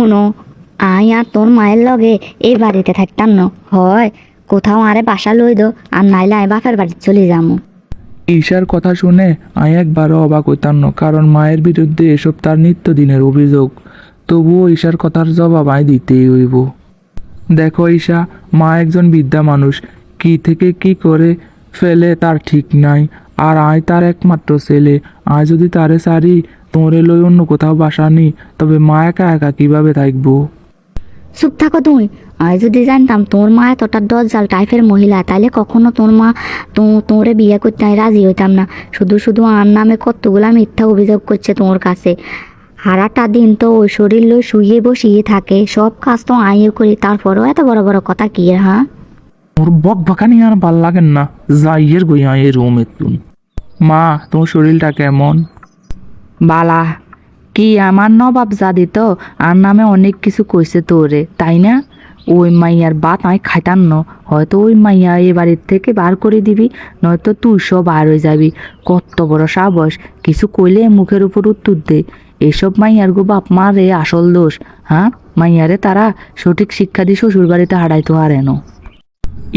শুনো, আই আর তোর মায়ের লগে এই বাড়িতে থাকতাম না হয়, কোথাও আরে বাসা লই দো, আর নাইলে আই বাপের বাড়ি চলে যাবো। ঈশার কথা শুনে আমি একবারও অবাক হইতাম না, কারণ মায়ের বিরুদ্ধে এসব তার নিত্যদিনের অভিযোগ। তবুও ঈশার কথার জবাব আয় দিতেই হইব। দেখো ঈশা, মা একজন বৃদ্ধা মানুষ, কি থেকে কি করে ফেলে তার ঠিক নাই। আর আয় তার একমাত্র ছেলে। আয় যদি তারে সারি তোরে লই অন্য কোথাও বাসা নি, তবে মা একা একা কিভাবে থাকবো? চুপ থাকো তুমি। আমি যদি জানতাম তোর মা এতটা দজ্জাল টাইপের মহিলা, তাহলে কখনো তোর মা তোরে বিয়ে করতে আমি রাজি হইতাম না। শুধু শুধু আর নামে কতগুলা মিথ্যা অভিযোগ করছে তোমার কাছে। সারাটা দিন তো ওই শরীর লই শুয়ে বসিয়ে থাকে, সব কাজ তো আইও করি, তারপরেও এত বড় বড় কথা কি? হ্যাঁ, ওর বক বকানি আর ভাল লাগেন না। যাইয়ের গই আয় রুম এতুন। মা, তোমার শরীরটা কেমন? বালা, কি আমার নবাব জাদি তো আর নামে অনেক কিছু কইছে তোরে, তাই না? ওই মাইয়ার বাত আমি খাইতাম ন, হয়তো ওই মাইয়া এ বাড়ির থেকে বার করে দিবি, নয়তো তুই সব বার হয়ে যাবি। কত বড় সাহস, কিছু কইলে মুখের উপর উত্তর দে। এসব মাইয়ার গো বাপ মা রে আসল দোষ। হ্যাঁ, মাইয়ারে তারা সঠিক শিক্ষা দিয়ে শ্বশুর বাড়িতে হারাইতে হারেন।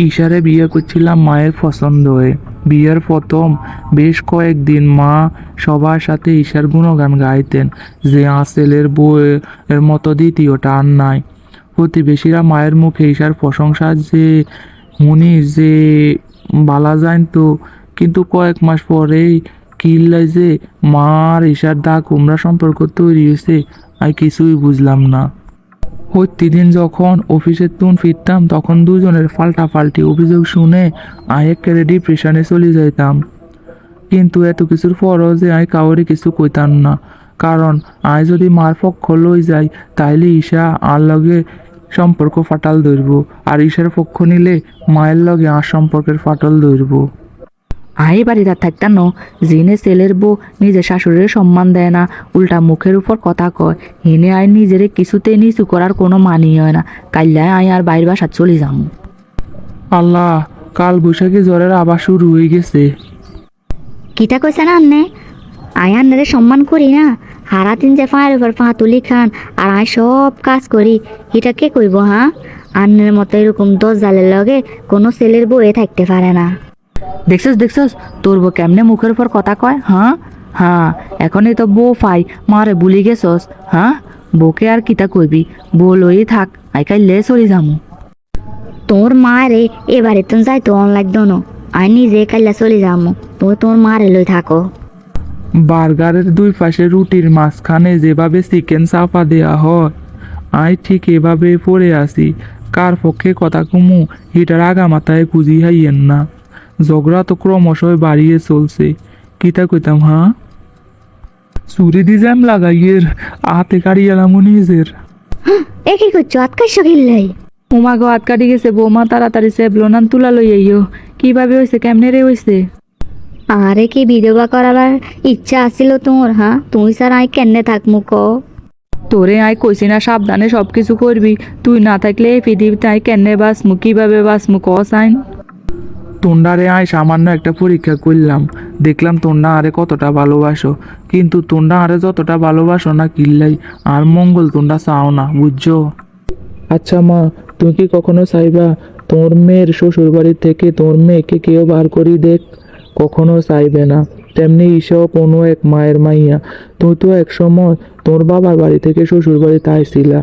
ঈশারে বিয়ে করছিলাম মায়ের পছন্দ হয়ে। বিয়ের প্রথম বেশ কয়েকদিন মা সবার সাথে ঈশার গুণগান গাইতেন, যে ছেলের বউয়ের মতো দ্বিতীয়টা আর নাই। প্রতিবেশীরা মায়ের মুখে ঈশার প্রশংসা যে মুনি যে বালা জানতো। কিন্তু কয়েক মাস পরেই কিল্লাই যে মা আর ঈশার দা কুমড়া সম্পর্ক তৈরি হয়েছে, আমি কিছুই বুঝলাম না। প্রতিদিন যখন অফিসের তুন ফিরতাম, তখন দুজনের ফাল্টাফাল্টি অভিযোগ শুনে আমি একেবারে ডিপ্রেশনে চলে যাইতাম। কিন্তু এত কিছুর পরও যে আমি কাউরে কিছু কইতাম না, কারণ আমি যদি মার পক্ষ লই যাই তাইলে ঈশা আর লগে সম্পর্ক ফাটাল ধরব, আর ঈশার পক্ষ নিলে মায়ের লগে আর সম্পর্কের ফাটল ধরব। আই বাড়িতে থাকতাম ন, জিনে ছেলের বউ নিজের শাশুড়ির সম্মান দেয় না, উল্টা মুখের উপর কথা কয়, হিনে আই নিজের কিছুতে নিচু করার কোনো মানি হয় না। কাল্লায় আই আর বাইর বাসা চলে যাবো। আল্লাহ, কাল বৈশাখী জ্বরের আবার শুরু হয়ে গেছে। কিটা কইছে না আন্নে? আই আন্নারে সম্মান করি না? সারাদিন যে পায়ের উপর পা তুলি খান, আর আই সব কাজ করি, এটা কে কইব? হ্যাঁ, আন্নের মতো এরকম দজ্জালের লগে কোনো ছেলের বউয়ে থাকতে পারে না। দেখছস দেখছস, তোর বউ কেমনে মুখের উপর কথা কয়? হ্যাঁ হ্যাঁ, এখনই তো বউ ফাই মারে ভুলি গেছস। হ্যাঁ, বউকে আর কিতা কইবি, বউ লই থাক, আই কাইলে চলে যামু। তোর মারে এবারে তো যাইতো অন লাগতো না, আই নিজে কাইলা চলে যাবো, তোর মারে লই থাকো। বার্গারের দুই পাশে রুটির মাঝখানে যেভাবে চিকেন চাপা দেয়া হয়, আই ঠিক এভাবে পড়ে আছি। কার পক্ষে কথা কমু এটার আগা মাথায় খুঁজি হাইয়েন না। ঝগড়া তো ক্রমশই বাড়িয়ে চলছে। কিতা কইতাম? হ্যাঁ, চুরি দি জ্যাম লাগাইয়ের হাতে কাড়িয়ালাম নিজের। এ কি করছো? আতকাইছো কিল্লাই? উমা গো, হাত কাটি গেছে, বৌমা তাড়াতাড়ি সেবলোনান তুলা লই আইও। কিভাবে হয়েছে, কেমনে রে হয়েছে? আরে কি বিধবা করাবার ইচ্ছা আছিল তোর? হ্যাঁ, তুই স্যার আই কেনে থাকমু ক? তোরে আই কইছি না সাবধানে সব কিছু করবি, তুই না থাকলে এই পৃথিবীতে আই কেনে বাসমু, কিভাবে বাসমু ক সাইন? তোন্ডারে আয় সামান্য একটা পরীক্ষা করলাম, দেখলাম তোন্ডা আরে কতটা ভালোবাসো। কিন্তু তোন্ডা আরে যতটা ভালোবাসো না কিল্লাই আর মঙ্গল তোন্ডা চাও না, বুঝছো? আচ্ছা মা, তুমি কি কখনো চাইবা তোর মেয়ের শ্বশুর বাড়ি থেকে তোর মেয়েকে কেউ বার করি দেখ? কখনো চাইবে না। তেমনি ঈশাও কোনো এক মায়ের মাইয়া। তুই তো এক সময় তোর বাবার বাড়ি থেকে শ্বশুর বাড়িতে আইছিলা।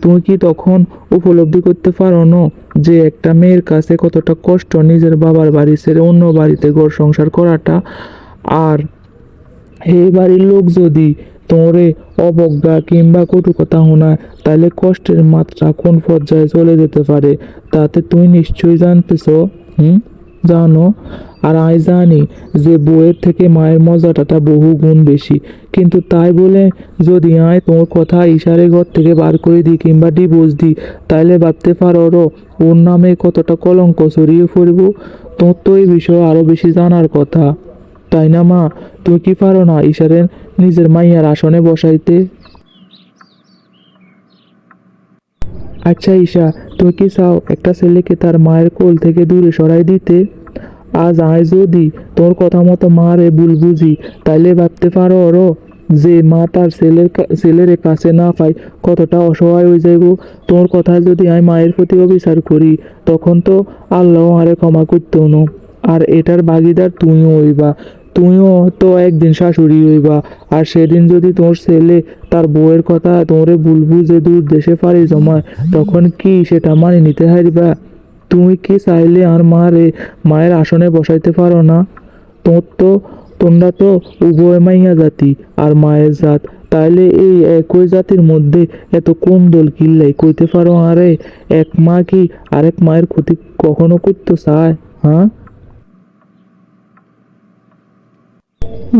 তুমি কি তখন উপলব্ধি করতে পারো না যে একটা মেয়ের কাছে কতটা কষ্ট নিজের বাবার বাড়ি ছেড়ে অন্য বাড়িতে ঘর সংসার করাটা? আর এই বাড়ির লোক যদি তোরে অবজ্ঞা কিংবা কটু কথা শোনায়, তাহলে কষ্টের মাত্রা কোন পর্যায়ে চলে যেতে পারে তাতে তুই নিশ্চয়ই জানতেছ। জানো? আর আমি জানি যে বউয়ের থেকে মায়ের মর্যাদাটা বহু গুণ বেশি। কিন্তু তাই বলে যদি আয় তোর কথা ইশারে ঘর থেকে বার করে দিই কিংবা ডিভোর্স দিই, তাইলে ভাবতে পারো ওর নামে কতটা কলঙ্ক ছড়িয়ে পড়ব। তোর তো এই বিষয়ে আরো বেশি জানার কথা, তাই না মা? তুই কি পারো না ইশারের নিজের মাইয়ার আসনে বসাইতে? আচ্ছা ঈশা, তুই কি চাও একটা ছেলেকে তার মায়ের কোল থেকে দূরে সরাই দিতে? আজ আয় যদি তোর কথা মতো মারে ভুল বুঝি, তাইলে ভাবতে পারো যে মা তার ছেলের কাছে না পায় কতটা অসহায় হয়ে যাইব। তোর কথায় যদি আমি মায়ের প্রতি অবিচার করি তখন তো আল্লাহ আরে ক্ষমা করতেও না। আর এটার ভাগিদার তুমিও হইবা, তুমিও তো একদিন শাশুড়ি হইবা। আর সেদিন যদি তোর ছেলে তার বউয়ের কথা তোরে বলবু যে দূর দেশে পাড়ি জমায়, তখন কি সেটা মানে নিতে হারবা? তুমি কি চাইলে আর মায়ের আসনে বসাইতে পারো না? তোমরা তো উভয় মাইয়া জাতি আর মায়ের জাত, তাইলে এই একই জাতির মধ্যে এত কোন দল কিল্লাই কইতে পারো? আরে এক মা কি আরেক মায়ের ক্ষতি কখনো করতে চায়? হ্যাঁ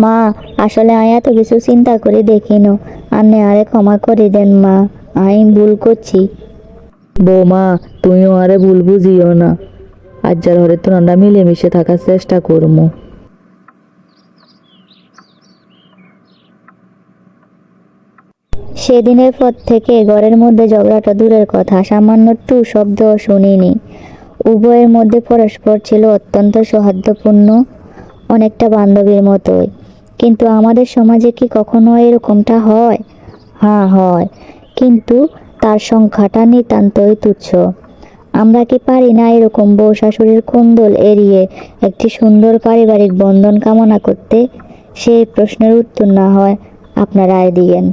মা, আসলে আমি এত কিছু চিন্তা করে দেখিনো, আপনি আরে ক্ষমা করে দেন মা, আমি ভুল করছি। বৌমা, তুমিও আরে ভুল বুঝিও না। আজ যার ঘরে তো আমরা মিলেমিশে থাকার চেষ্টা করবো। সেদিনের পর থেকে ঘরের মধ্যে ঝগড়াটা দূরের কথা, সামান্য টু শব্দ শুনিনি। উভয়ের মধ্যে পরস্পর ছিল অত্যন্ত সৌহার্দ্যপূর্ণ, অনেকটা বান্ধবীর মতোই। কিন্তু আমাদের সমাজে কি কখনো এরকমটা হয়? হ্যাঁ হয়, কিন্তু তার সংখ্যাটা নিতান্তই তুচ্ছ। আমরা কি পারি না এরকম বউ শাশুড়ির কোন্দল এড়িয়ে একটি সুন্দর পারিবারিক বন্ধন কামনা করতে? সেই প্রশ্নের উত্তর না হয় আপনারা রায় দিয়েন।